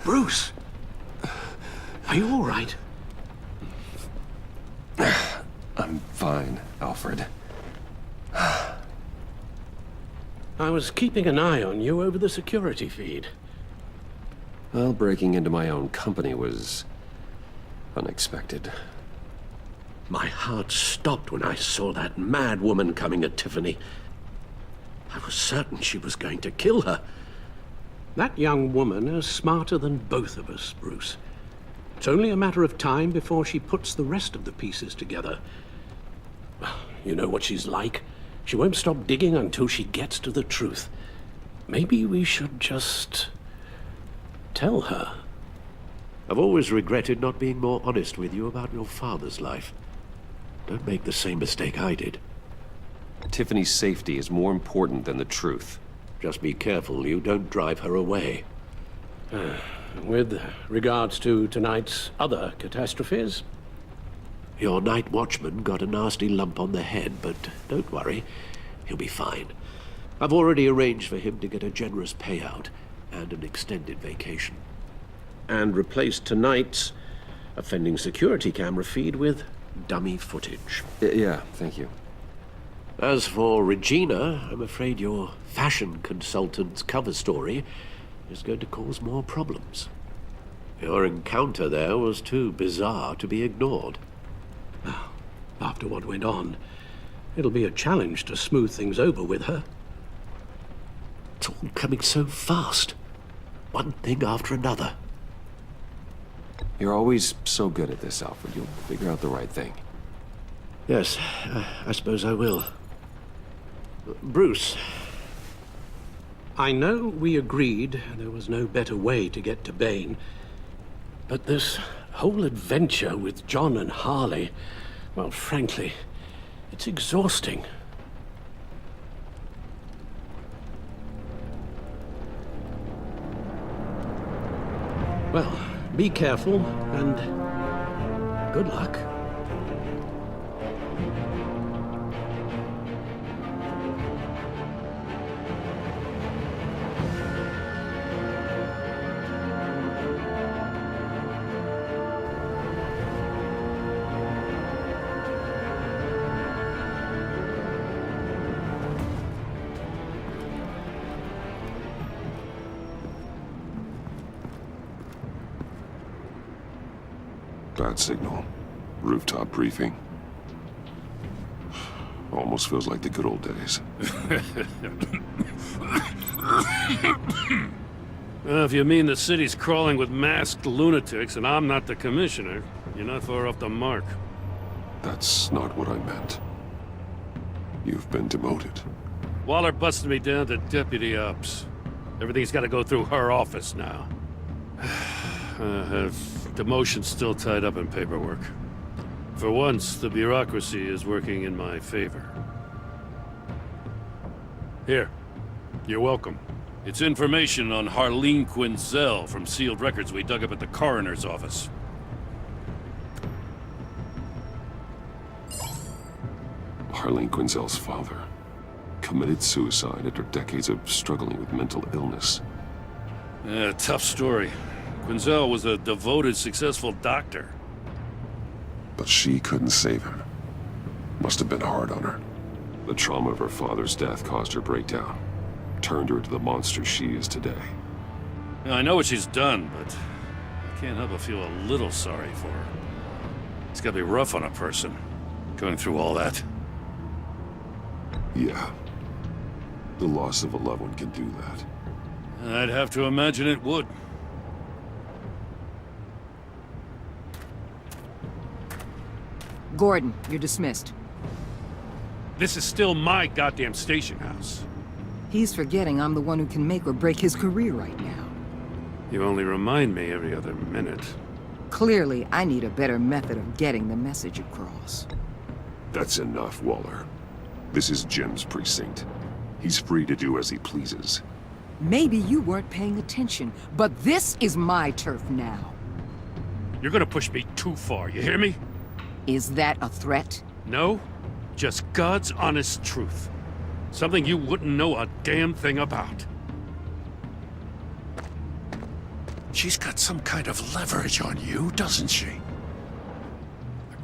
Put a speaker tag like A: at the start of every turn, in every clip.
A: Bruce! Are you all right?
B: I'm fine, Alfred.
A: I was keeping an eye on you over the security feed.
B: Well, breaking into my own company was unexpected.
A: My heart stopped when I saw that mad woman coming at Tiffany. I was certain she was going to kill her. That young woman is smarter than both of us, Bruce. It's only a matter of time before she puts the rest of the pieces together. You know what she's like. She won't stop digging until she gets to the truth. Maybe we should just tell her. I've always regretted not being more honest with you about your father's life. Don't make the same mistake I did.
B: Tiffany's safety is more important than the truth.
A: Just be careful you don't drive her away. With regards to tonight's other catastrophes, your night watchman got a nasty lump on the head, but don't worry, he'll be fine. I've already arranged for him to get a generous payout and an extended vacation. And replaced tonight's offending security camera feed with dummy footage.
B: Yeah, thank you.
A: As for Regina, I'm afraid your fashion consultant's cover story is going to cause more problems. Your encounter there was too bizarre to be ignored. Now, after what went on, it'll be a challenge to smooth things over with her. It's all coming so fast. One thing after another.
B: You're always so good at this, Alfred. You'll figure out the right thing.
A: Yes, I suppose I will. Bruce, I know we agreed there was no better way to get to Bane, but this whole adventure with John and Harley, well, frankly, it's exhausting. Well, be careful, and good luck.
C: Bad signal. Rooftop briefing. Almost feels like the good old days.
D: Well, if you mean the city's crawling with masked lunatics and I'm not the commissioner, you're not far off the mark.
C: That's not what I meant. You've been demoted.
D: Waller busted me down to deputy ops. Everything's got to go through her office now. Demotion's still tied up in paperwork. For once, the bureaucracy is working in my favor. Here. You're welcome. It's information on Harleen Quinzel from sealed records we dug up at the coroner's office.
C: Harleen Quinzel's father committed suicide after decades of struggling with mental illness.
D: Yeah, tough story. Quinzel was a devoted, successful doctor.
C: But she couldn't save him. Must have been hard on her. The trauma of her father's death caused her breakdown. Turned her into the monster she is today.
D: Yeah, I know what she's done, but I can't help but feel a little sorry for her. It's gotta be rough on a person, going through all that.
C: Yeah. The loss of a loved one can do that.
D: I'd have to imagine it would.
E: Gordon, you're dismissed.
D: This is still my goddamn station house.
E: He's forgetting I'm the one who can make or break his career right now.
D: You only remind me every other minute.
E: Clearly, I need a better method of getting the message across.
C: That's enough, Waller. This is Jim's precinct. He's free to do as he pleases.
E: Maybe you weren't paying attention, but this is my turf now.
D: You're gonna push me too far, you hear me?
E: Is that a threat?
D: No, just God's honest truth. Something you wouldn't know a damn thing about.
F: She's got some kind of leverage on you, doesn't she?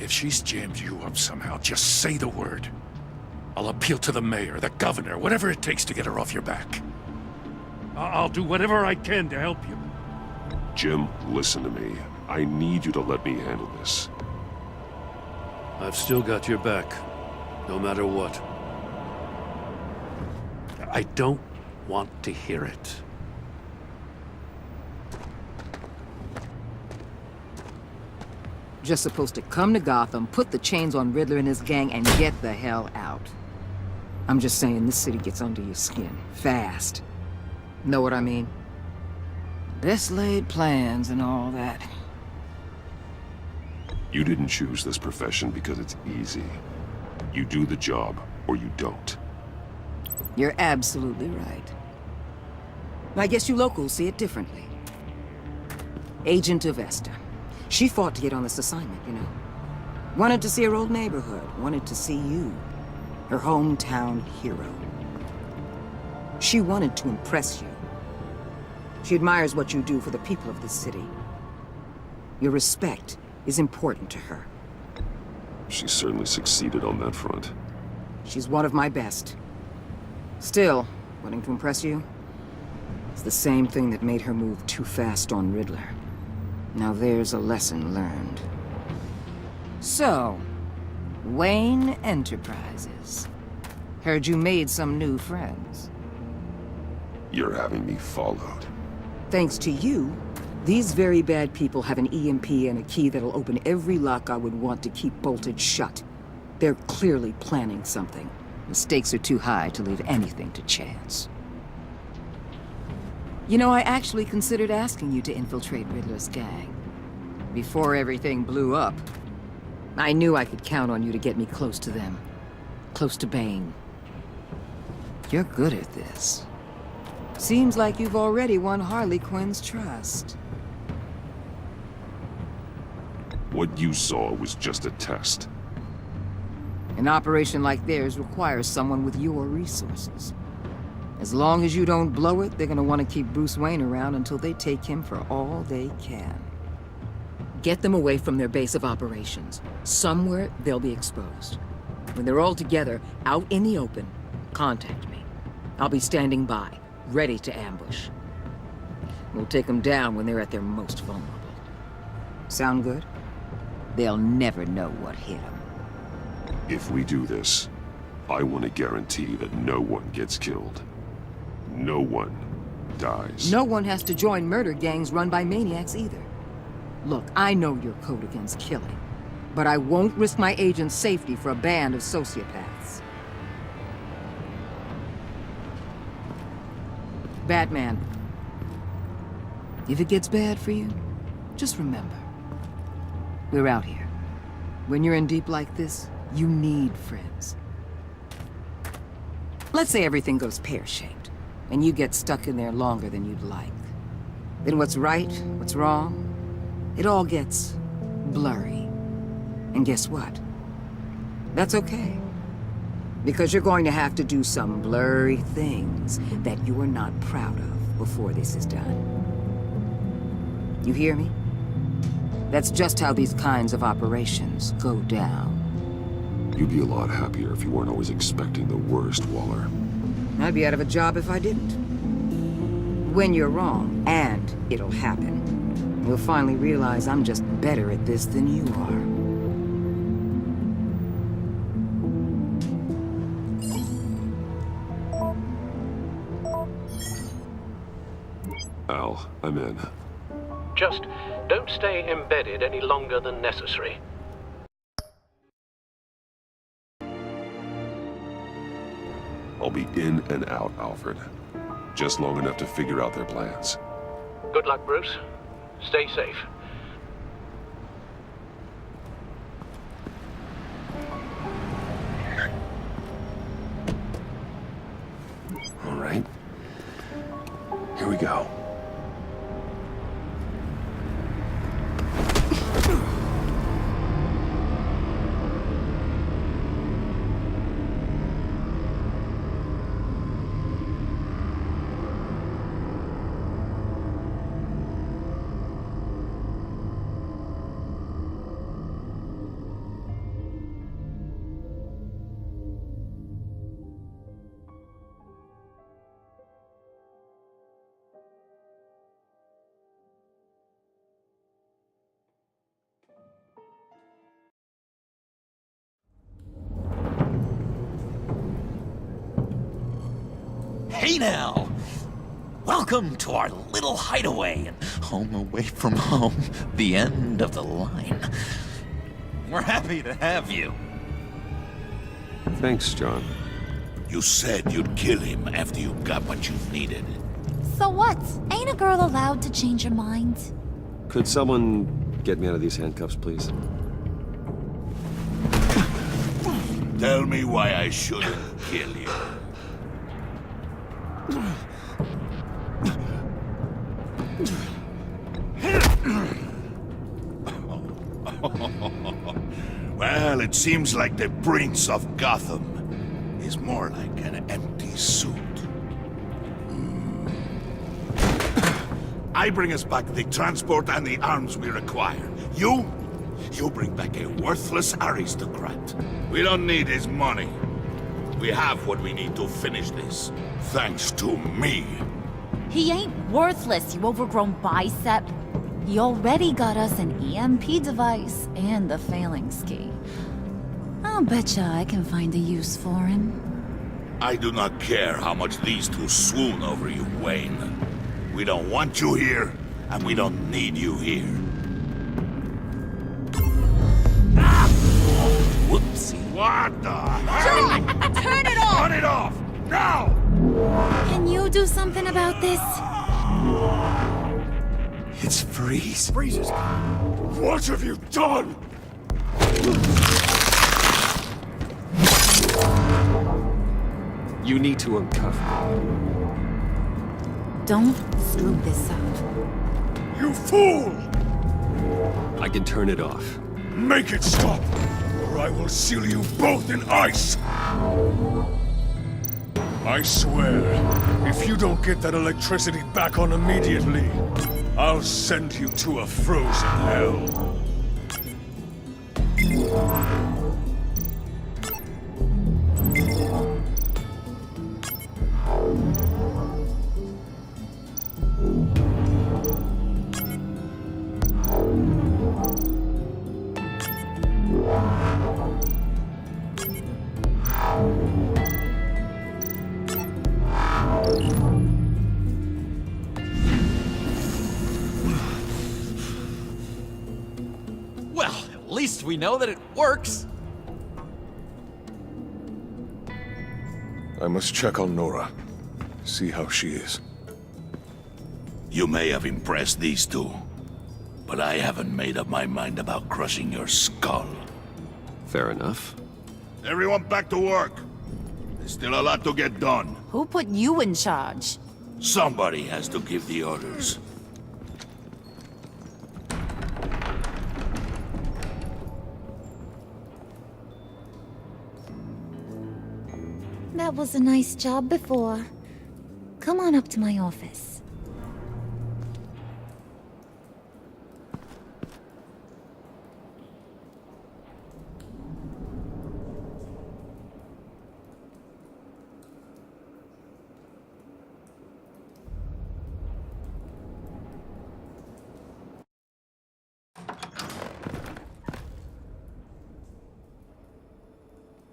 F: If she's jammed you up somehow, just say the word. I'll appeal to the mayor, the governor, whatever it takes to get her off your back. I'll do whatever I can to help you.
C: Jim, listen to me. I need you to let me handle this.
D: I've still got your back, no matter what.
A: I don't want to hear it.
E: Just supposed to come to Gotham, put the chains on Riddler and his gang, and get the hell out. I'm just saying, this city gets under your skin. Fast. Know what I mean? Best laid plans and all that.
C: You didn't choose this profession because it's easy. You do the job, or you don't.
E: You're absolutely right. I guess you locals see it differently. Agent Avesta. She fought to get on this assignment, you know. Wanted to see her old neighborhood. Wanted to see you. Her hometown hero. She wanted to impress you. She admires what you do for the people of this city. Your respect is important to her.
C: She certainly succeeded on that front.
E: She's one of my best. Still, wanting to impress you? It's the same thing that made her move too fast on Riddler. Now there's a lesson learned. So, Wayne Enterprises. Heard you made some new friends.
C: You're having me followed.
E: Thanks to you, these very bad people have an EMP and a key that'll open every lock I would want to keep bolted shut. They're clearly planning something. The stakes are too high to leave anything to chance. You know, I actually considered asking you to infiltrate Riddler's gang. Before everything blew up, I knew I could count on you to get me close to them. Close to Bane. You're good at this. Seems like you've already won Harley Quinn's trust.
C: What you saw was just a test.
E: An operation like theirs requires someone with your resources. As long as you don't blow it, they're gonna want to keep Bruce Wayne around until they take him for all they can. Get them away from their base of operations. Somewhere they'll be exposed. When they're all together, out in the open, contact me. I'll be standing by, ready to ambush. We'll take them down when they're at their most vulnerable. Sound good? They'll never know what hit them.
C: If we do this, I want to guarantee that no one gets killed. No one dies.
E: No one has to join murder gangs run by maniacs either. Look, I know your code against killing, but I won't risk my agent's safety for a band of sociopaths. Batman, if it gets bad for you, just remember, we're out here. When you're in deep like this, you need friends. Let's say everything goes pear-shaped, and you get stuck in there longer than you'd like. Then what's right, what's wrong, it all gets blurry. And guess what? That's okay. Because you're going to have to do some blurry things that you are not proud of before this is done. You hear me? That's just how these kinds of operations go down.
C: You'd be a lot happier if you weren't always expecting the worst, Waller.
E: I'd be out of a job if I didn't. When you're wrong, and it'll happen, you'll finally realize I'm just better at this than you are.
C: Al, I'm in.
A: Just don't stay embedded any longer than necessary.
C: I'll be in and out, Alfred. Just long enough to figure out their plans.
A: Good luck, Bruce. Stay safe.
B: All right. Here we go.
G: Hey now! Welcome to our little hideaway and home away from home, the end of the line. We're happy to have you.
B: Thanks, John.
F: You said you'd kill him after you got what you needed.
H: So what? Ain't a girl allowed to change her mind?
B: Could someone get me out of these handcuffs, please?
F: Tell me why I shouldn't kill you. Well, it seems like the Prince of Gotham is more like an empty suit. I bring us back the transport and the arms we require. You bring back a worthless aristocrat. We don't need his money. We have what we need to finish this. Thanks to me.
H: He ain't worthless, you overgrown bicep. He already got us an EMP device and the phalanx key. I'll betcha I can find a use for him.
F: I do not care how much these two swoon over you, Wayne. We don't want you here, and we don't need you here.
G: Whoopsie.
F: What the hell?
H: John! Turn it off!
F: Turn it off! Now!
H: Can you do something about this?
G: It's Freeze.
F: Freezes! What have you done?
B: You need to uncuff me.
H: Don't screw this up.
F: You fool!
B: I can turn it off.
F: Make it stop, or I will seal you both in ice! I swear, if you don't get that electricity back on immediately, I'll send you to a frozen hell.
G: Well, at least we know that it works.
F: I must check on Nora. See how she is. You may have impressed these two, but I haven't made up my mind about crushing your skull.
B: Fair enough.
F: Everyone back to work. There's still a lot to get done.
H: Who put you in charge?
F: Somebody has to give the orders.
H: That was a nice job before. Come on up to my office.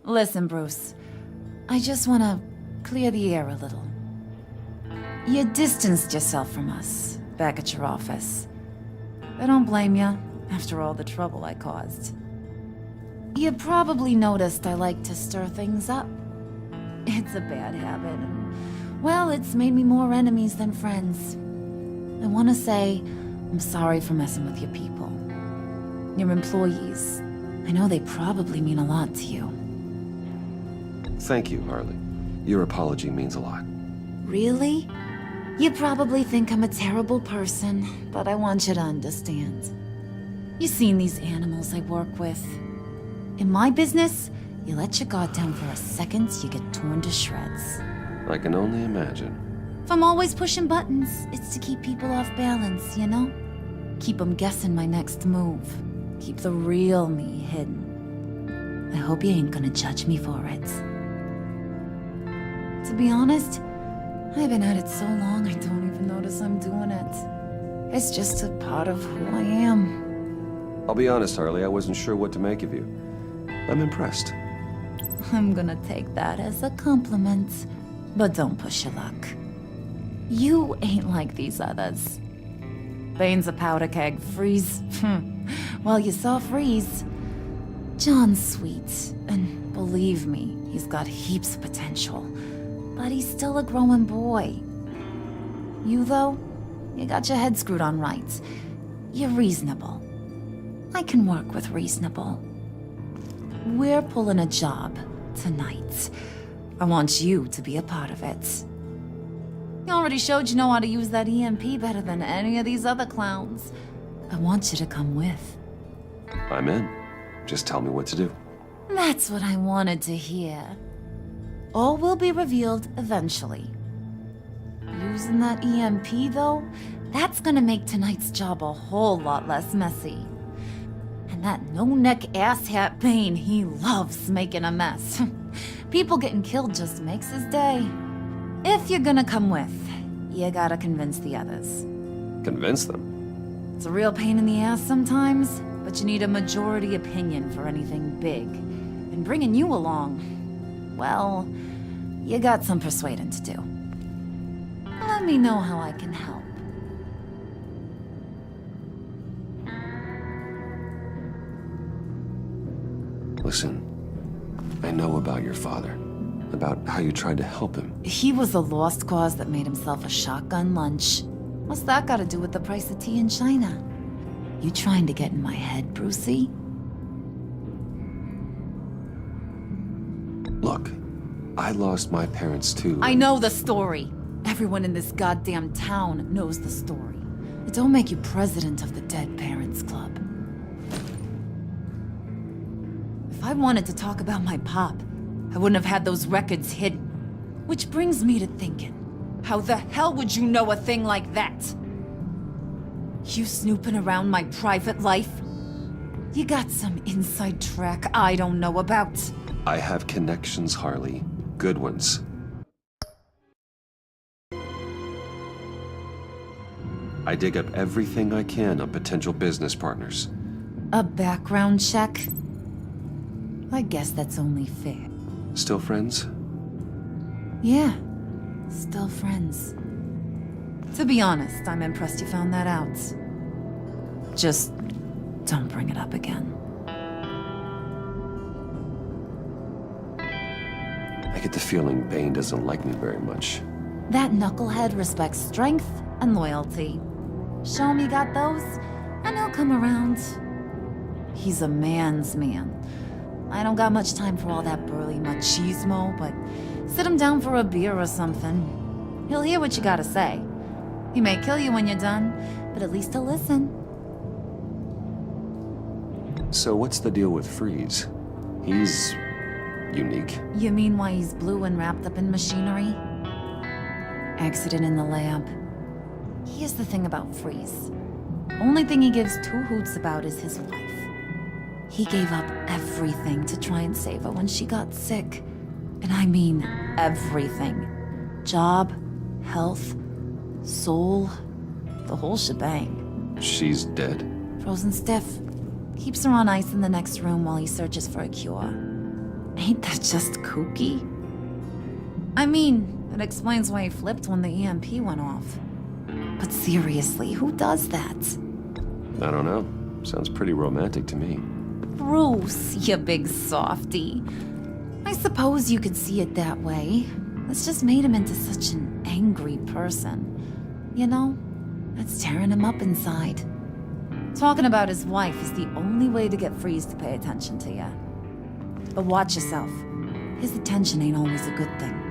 H: Listen, Bruce. I just want to clear the air a little. You distanced yourself from us, back at your office. I don't blame you, after all the trouble I caused. You probably noticed I like to stir things up. It's a bad habit, and, well, it's made me more enemies than friends. I want to say I'm sorry for messing with your people. Your employees. I know they probably mean a lot to you.
B: Thank you, Harley. Your apology means a lot.
H: Really? You probably think I'm a terrible person, but I want you to understand. You've seen these animals I work with. In my business, you let your guard down for a second, you get torn to shreds.
B: I can only imagine.
H: If I'm always pushing buttons, it's to keep people off balance, you know? Keep them guessing my next move. Keep the real me hidden. I hope you ain't gonna judge me for it. To be honest, I've been at it so long I don't even notice I'm doing it. It's just a part of who I am.
B: I'll be honest, Harley, I wasn't sure what to make of you. I'm impressed.
H: I'm gonna take that as a compliment. But don't push your luck. You ain't like these others. Bane's a powder keg. Freeze. Well, you saw Freeze. John's sweet, and believe me, he's got heaps of potential. But he's still a growing boy. You, though, you got your head screwed on right. You're reasonable. I can work with reasonable. We're pulling a job tonight. I want you to be a part of it. You already showed you know how to use that EMP better than any of these other clowns. I want you to come with.
B: I'm in. Just tell me what to do.
H: That's what I wanted to hear. All will be revealed eventually. Using that EMP, though, that's gonna make tonight's job a whole lot less messy. And that no-neck asshat Bane, he loves making a mess. People getting killed just makes his day. If you're gonna come with, you gotta convince the others.
B: Convince them?
H: It's a real pain in the ass sometimes, but you need a majority opinion for anything big. And bringing you along, well, you got some persuading to do. Let me know how I can help.
B: Listen, I know about your father. About how you tried to help him.
H: He was a lost cause that made himself a shotgun lunch. What's that got to do with the price of tea in China? You trying to get in my head, Brucey?
B: Look, I lost my parents too.
H: I know the story. Everyone in this goddamn town knows the story. It don't make you president of the Dead Parents Club. If I wanted to talk about my pop, I wouldn't have had those records hidden. Which brings me to thinking, how the hell would you know a thing like that? You snooping around my private life? You got some inside track I don't know about.
B: I have connections, Harley. Good ones. I dig up everything I can on potential business partners.
H: A background check? I guess that's only fair.
B: Still friends?
H: Yeah, still friends. To be honest, I'm impressed you found that out. Just don't bring it up again.
B: I get the feeling Bane doesn't like me very much.
H: That knucklehead respects strength and loyalty. Show him you got those, and he'll come around. He's a man's man. I don't got much time for all that burly machismo, but sit him down for a beer or something. He'll hear what you gotta say. He may kill you when you're done, but at least he'll listen.
B: So what's the deal with Freeze? He's unique.
H: You mean why he's blue and wrapped up in machinery? Accident in the lab. Here's the thing about Freeze. Only thing he gives two hoots about is his wife. He gave up everything to try and save her when she got sick. And I mean everything. Job, health, soul, the whole shebang.
B: She's dead.
H: Frozen stiff. Keeps her on ice in the next room while he searches for a cure. Ain't that just kooky? I mean, it explains why he flipped when the EMP went off. But seriously, who does that?
B: I don't know. Sounds pretty romantic to me.
H: Bruce, you big softy. I suppose you could see it that way. It's just made him into such an angry person. You know, that's tearing him up inside. Talking about his wife is the only way to get Freeze to pay attention to you. But watch yourself. His attention ain't always a good thing.